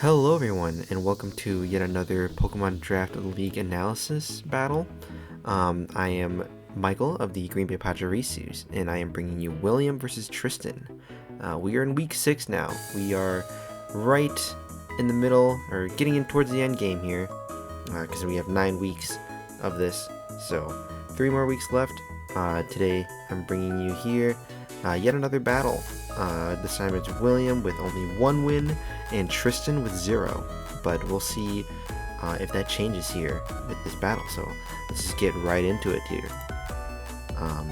Hello everyone, and welcome to yet another Pokemon Draft League analysis battle. I am Michael of the Green Bay Padres, and I am bringing you William versus Tristan. We are in week 6 now. We are right in the middle, or getting in towards the end game here, because we have 9 weeks of this, so 3 more weeks left. Today I'm bringing you here yet another battle. This time it's William with only 1 win and Tristan with 0, but we'll see if that changes here with this battle. So let's just get right into it here.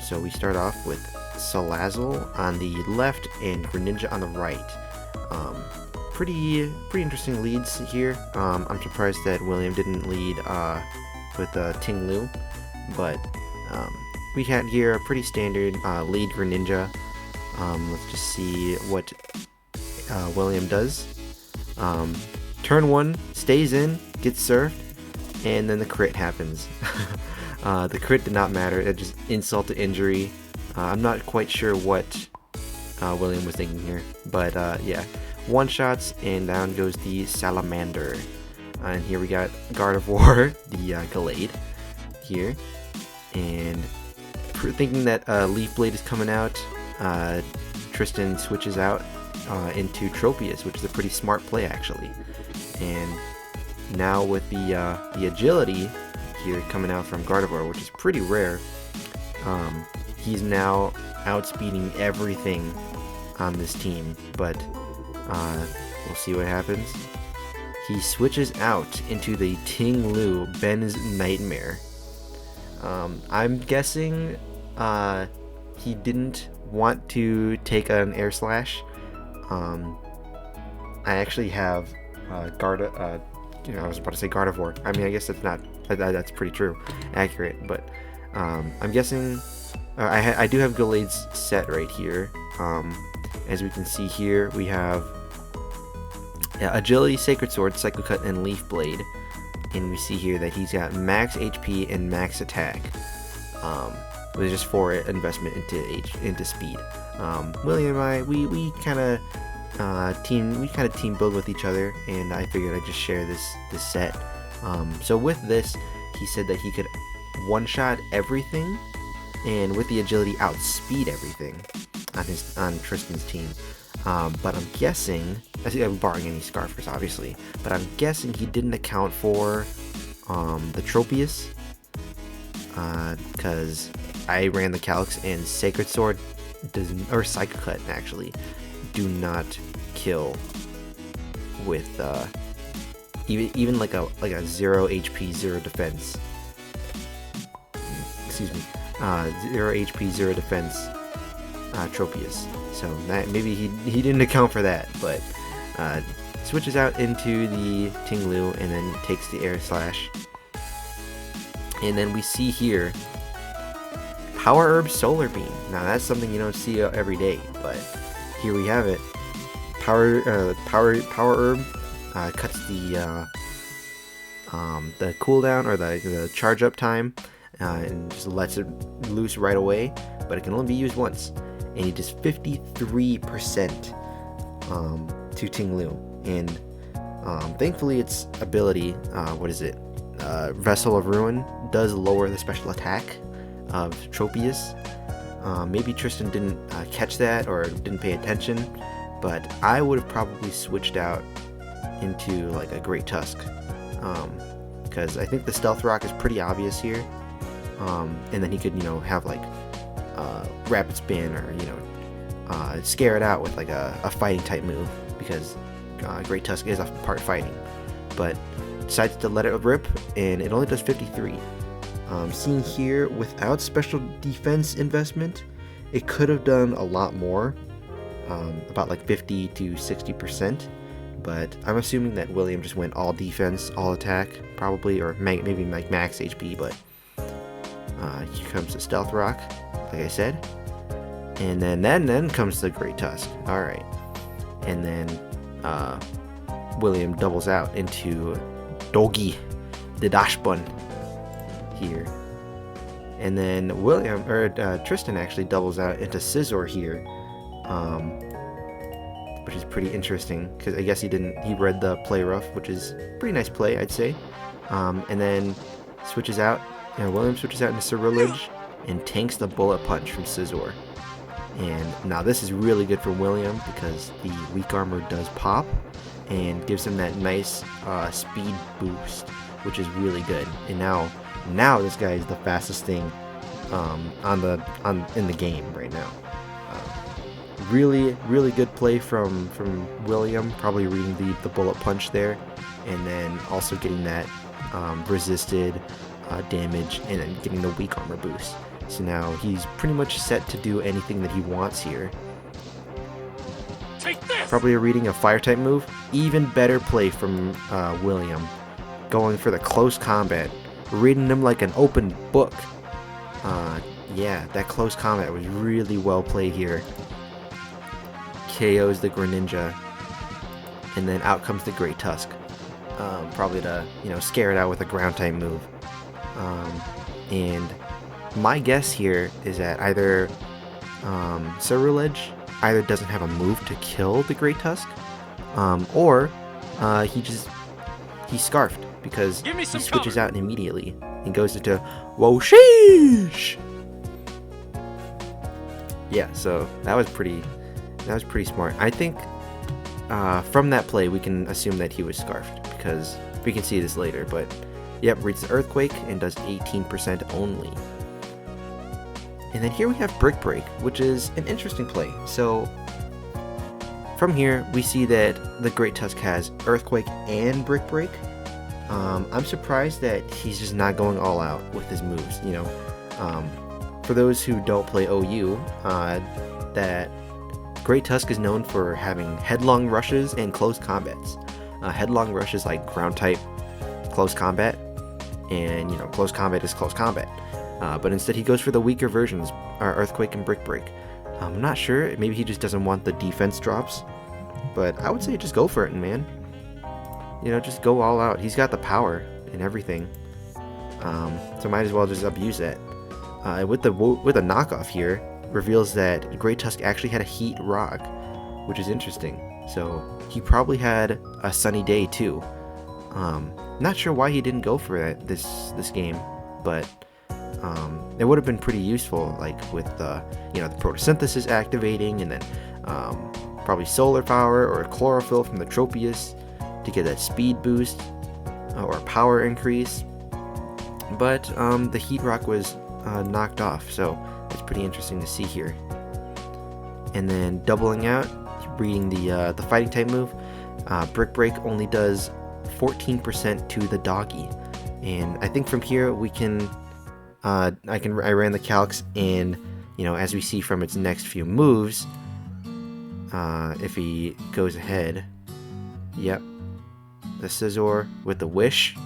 So we start off with Salazzle on the left and Greninja on the right. Pretty interesting leads here. I'm surprised that William didn't lead with Ting-Lu, but we had here a pretty standard lead Greninja. Let's just see what William does. Turn 1, stays in, gets served, and then the crit happens. The crit did not matter, it just insult to injury. I'm not quite sure what William was thinking here, but yeah. One shots, and down goes the Salamander. And here we got Gardevoir, the Gallade, here. And thinking that Leaf Blade is coming out, Tristan switches out into Tropius, which is a pretty smart play actually. And now with the agility here coming out from Gardevoir, which is pretty rare, he's now outspeeding everything on this team. But we'll see what happens. He switches out into the Ting-Lu, Ben's Nightmare. I'm guessing he didn't want to take an Air Slash. I actually have I was about to say Gardevoir. I mean, I guess that's pretty true, accurate. But I'm guessing I do have Gallade's set right here. As we can see here, we have Agility, Sacred Sword, Psycho Cut, and Leaf Blade. And we see here that he's got max HP and max attack. With just 4 investment into speed. William and I, we kind of team build with each other, and I figured I'd just share this set. So with this, he said that he could one-shot everything, and with the agility outspeed everything on Tristan's team. But I'm guessing, I'm barring any Scarfers obviously, but I'm guessing he didn't account for the Tropius, because I ran the calcs, and Sacred Sword or Psycho Cut actually do not kill with even like a 0 HP 0 defense. Excuse me, 0 HP 0 defense Tropius. So that maybe he didn't account for that, but switches out into the Ting-Lu and then takes the Air Slash. And then we see here Power Herb Solar Beam. Now that's something you don't see every day, but here we have it. Power Herb cuts the cooldown, or the charge up time, and just lets it loose right away. But it can only be used once, and he does 53% to Ting-Lu. And thankfully, its ability, what is it? Vessel of Ruin does lower the special attack of Tropius. Maybe Tristan didn't catch that or didn't pay attention, but I would have probably switched out into like a Great Tusk, because I think the Stealth Rock is pretty obvious here, and then he could have like Rapid Spin, or scare it out with like a fighting type move, because Great Tusk is a part fighting, but decides to let it rip, and it only does 53. Seeing here, without special defense investment, it could have done a lot more, about like 50 to 60%, but I'm assuming that William just went all defense, all attack, probably, or maybe like max HP. But here comes the Stealth Rock, like I said, and then comes the Great Tusk. Alright, and then William doubles out into Doggy, the Dashbun here, and then Tristan actually doubles out into Scizor here, which is pretty interesting because I guess he read the play rough, which is a pretty nice play, I'd say. And then switches out, William switches out into Ceruledge and tanks the bullet punch from Scizor. And now this is really good for William because the weak armor does pop and gives him that nice speed boost, which is really good. And now this guy is the fastest thing in the game right now. Really good play from William, probably reading the bullet punch there, and then also getting that resisted damage and then getting the weak armor boost. So now he's pretty much set to do anything that he wants here. Take this! Probably reading a fire type move. Even better play from William, going for the close combat, reading him like an open book. Yeah, that close combat was really well played here. KOs the Greninja, and then out comes the Great Tusk, probably to scare it out with a ground type move. And my guess here is that either Ceruledge either doesn't have a move to kill the Great Tusk, or he's scarfed because he switches out immediately and goes into Woshish. Yeah, so that was pretty smart. I think from that play we can assume that he was scarfed because we can see this later, but yep, reads the Earthquake and does 18% only. And then here we have Brick Break, which is an interesting play. So from here we see that the Great Tusk has Earthquake and Brick Break. I'm surprised that he's just not going all out with his moves. For those who don't play OU, that Great Tusk is known for having headlong rushes and close combats. Headlong rush is like ground type close combat, and close combat is close combat. But instead he goes for the weaker versions, Earthquake and Brick Break. I'm not sure, maybe he just doesn't want the defense drops, but I would say just go for it, man. Just go all out. He's got the power and everything, so might as well just abuse that. With a knockoff here, reveals that Great Tusk actually had a Heat Rock, which is interesting. So he probably had a sunny day too. Not sure why he didn't go for that this game, but it would have been pretty useful, like with the photosynthesis activating, and then probably solar power or chlorophyll from the Tropius to get that speed boost or power increase. But the Heat Rock was knocked off, so it's pretty interesting to see here. And then doubling out, reading the fighting type move, Brick Break only does 14% to the doggy, and I think from here we can I ran the calcs, and as we see from its next few moves, if he goes ahead, yep, the Scizor with the Wish,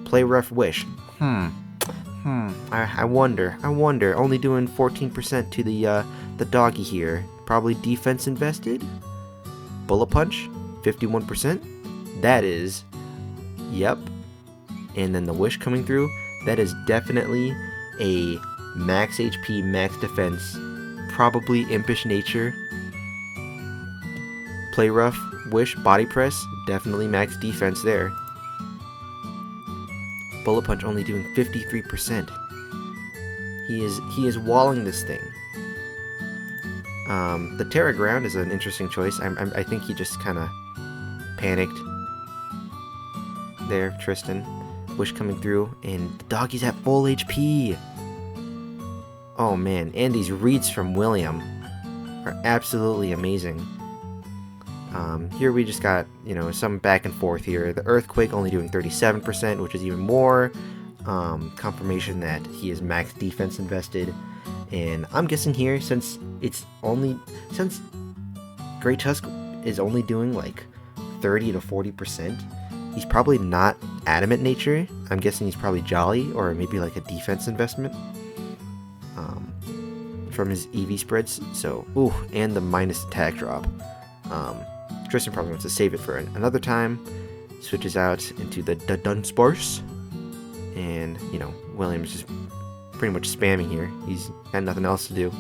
play rough Wish. I wonder. Only doing 14% to the doggy here. Probably defense invested. Bullet Punch, 51%. That is, yep. And then the Wish coming through. That is definitely a max HP, max defense. Probably Impish Nature. Play rough, Wish, Body Press. Definitely max defense there. Bullet Punch only doing 53%. He is walling this thing. The Terra Ground is an interesting choice. I think he just kind of panicked there, Tristan. Wish coming through, and the doggy's at full HP. Oh man, and these reads from William are absolutely amazing. Here we just got, some back and forth here. The Earthquake only doing 37%, which is even more confirmation that he is max defense invested. And I'm guessing here, since Great Tusk is only doing like 30 to 40%, he's probably not Adamant Nature. I'm guessing he's probably Jolly, or maybe like a defense investment from his EV spreads. So, ooh, and the minus attack drop. Tristan probably wants to save it for another time. Switches out into the Dunsparce. And, William's just pretty much spamming here. He's got nothing else to do.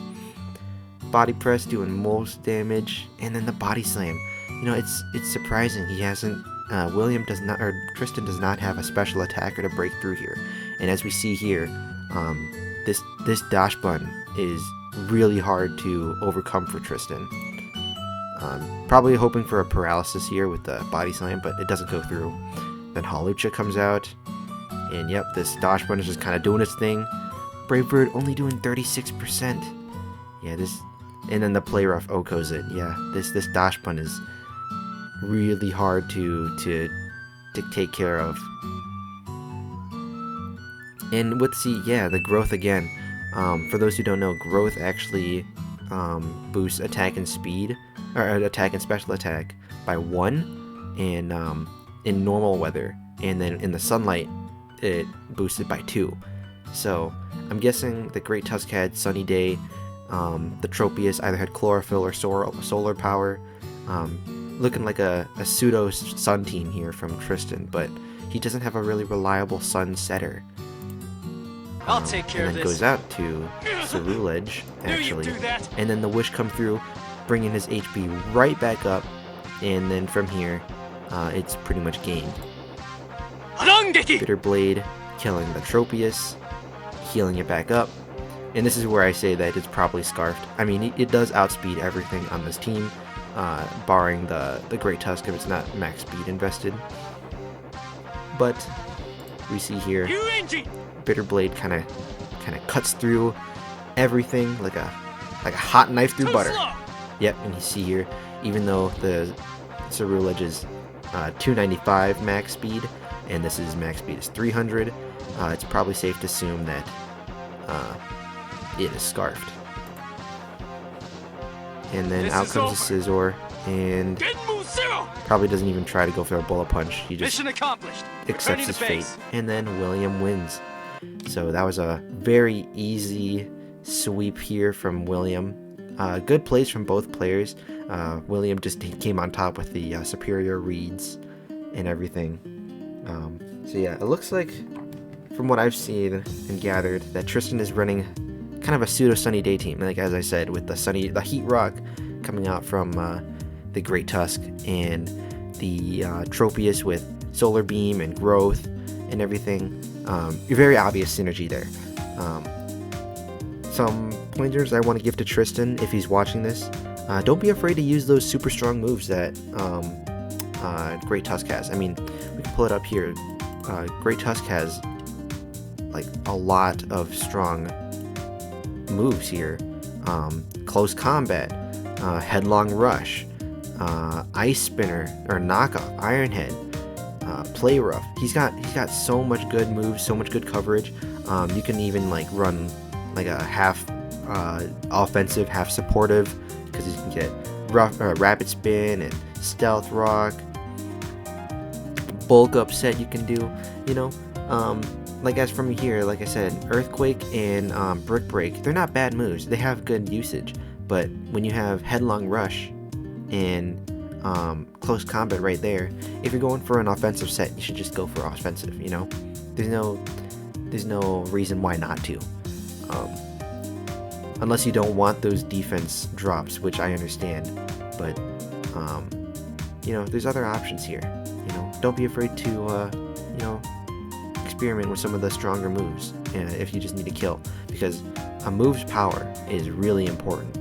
body press doing most damage, and then the body slam. You know, it's surprising he hasn't. William does not, or Tristan does not have a special attacker to break through here. And as we see here, this dash button is really hard to overcome for Tristan. Probably hoping for a paralysis here with the body slam, but it doesn't go through. Then Halucha comes out, and yep, this dash button is just kind of doing its thing. Brave Bird only doing 36%. Yeah, and then the play rough Okos it. Yeah, this dash button is really hard to take care of. And with the growth again. For those who don't know, growth actually boosts attack and speed, or attack and special attack by 1 in normal weather, and then in the sunlight it boosts it by 2. So I'm guessing the Great Tusk had Sunny Day. The Tropius either had Chlorophyll or solar power. Looking like a pseudo sun team here from Tristan, but he doesn't have a really reliable sun setter. I'll take care of this. And then goes out to Cerulege, actually. And then the Wish come through, bringing his HP right back up. And then from here, it's pretty much gained. Bitter Blade killing the Tropius, healing it back up. And this is where I say that it's probably Scarfed. I mean, it does outspeed everything on this team, barring the Great Tusk if it's not max speed invested. But we see here, Bitter Blade kind of cuts through everything like a hot knife through butter. Yep, and you see here, even though the Cerulege is 295 max speed, and this is max speed is 300, it's probably safe to assume that it is Scarfed. And then out comes the Scizor, and probably doesn't even try to go for a bullet punch. He just accepts his fate, and then William wins. So that was a very easy sweep here from William. Good plays from both players. William just came on top with the superior reads and everything. So yeah, it looks like, from what I've seen and gathered, that Tristan is running kind of a pseudo Sunny Day team, like as I said, with the Heat Rock coming out from the Great Tusk, and the Tropius with Solar Beam and Growth and everything. Very obvious synergy there. Some pointers I want to give to Tristan if he's watching this: don't be afraid to use those super strong moves that Great Tusk has. I mean, we can pull it up here. Great Tusk has like a lot of strong moves here. Close Combat, Headlong Rush, Ice Spinner or Knockoff, Iron Head, Play Rough. He's got so much good moves, so much good coverage. You can even like run like a half offensive, half supportive, because you can get Rapid Spin and Stealth Rock. Bulk Upset you can do, you know. Like as from here, like I said, Earthquake and Brick Break, they're not bad moves. They have good usage. But when you have Headlong Rush and Close Combat right there, if you're going for an offensive set, you should just go for offensive, you know? There's no reason why not to. Unless you don't want those defense drops, which I understand. But, you know, there's other options here. You know, don't be afraid to, you know, experiment with some of the stronger moves if you just need to kill, because a move's power is really important.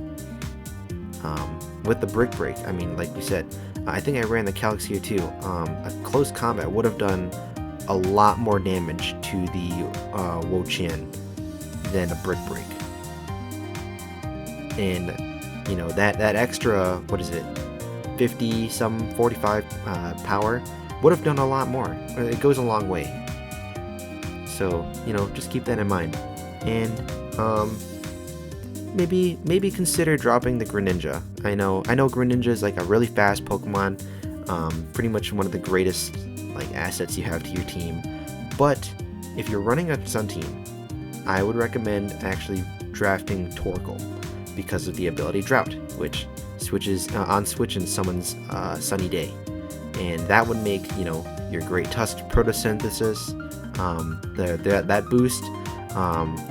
With the Brick Break, I mean, like we said, I think I ran the calcs here too. A Close Combat would have done a lot more damage to the Wo-Chien than a Brick Break. And, you know, that extra, what is it, 50 some 45 power would have done a lot more. It goes a long way. So, you know, just keep that in mind. And maybe consider dropping the Greninja. I know Greninja is like a really fast Pokemon, pretty much one of the greatest like assets you have to your team. But if you're running a Sun team, I would recommend actually drafting Torkoal because of the ability Drought, which switches on switch and summons Sunny Day, and that would make, you know, your Great Tusk Photosynthesis, that boost.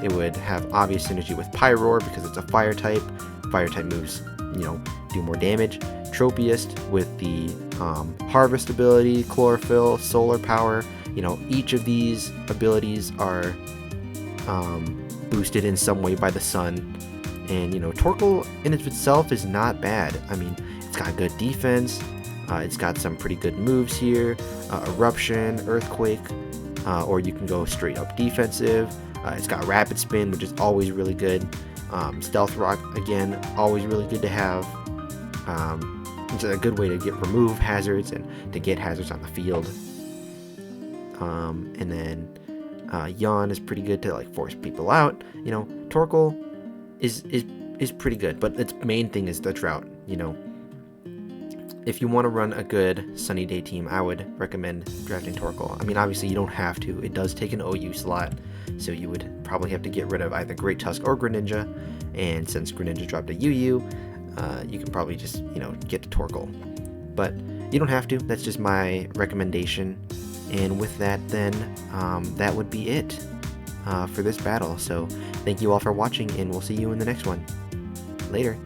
It would have obvious synergy with Pyroar because it's a fire type. fire type moves, do more damage. Tropiest with the harvest ability, chlorophyll, solar power. Each of these abilities are boosted in some way by the sun. And Torkoal in itself is not bad. I mean, it's got good defense. It's got some pretty good moves here. Eruption, Earthquake, or you can go straight up defensive. It's got Rapid Spin, which is always really good. Stealth Rock, again, always really good to have. It's a good way to remove hazards and to get hazards on the field. And then Yawn is pretty good to like force people out. Torkoal is pretty good, but its main thing is the drought. If you want to run a good sunny day team, I would recommend drafting Torkoal. I mean, obviously you don't have to. It does take an OU slot, so you would probably have to get rid of either Great Tusk or Greninja. And since Greninja dropped a UU, you can probably just get to Torkoal. But you don't have to. That's just my recommendation. And with that, then that would be it for this battle. So thank you all for watching, and we'll see you in the next one. Later.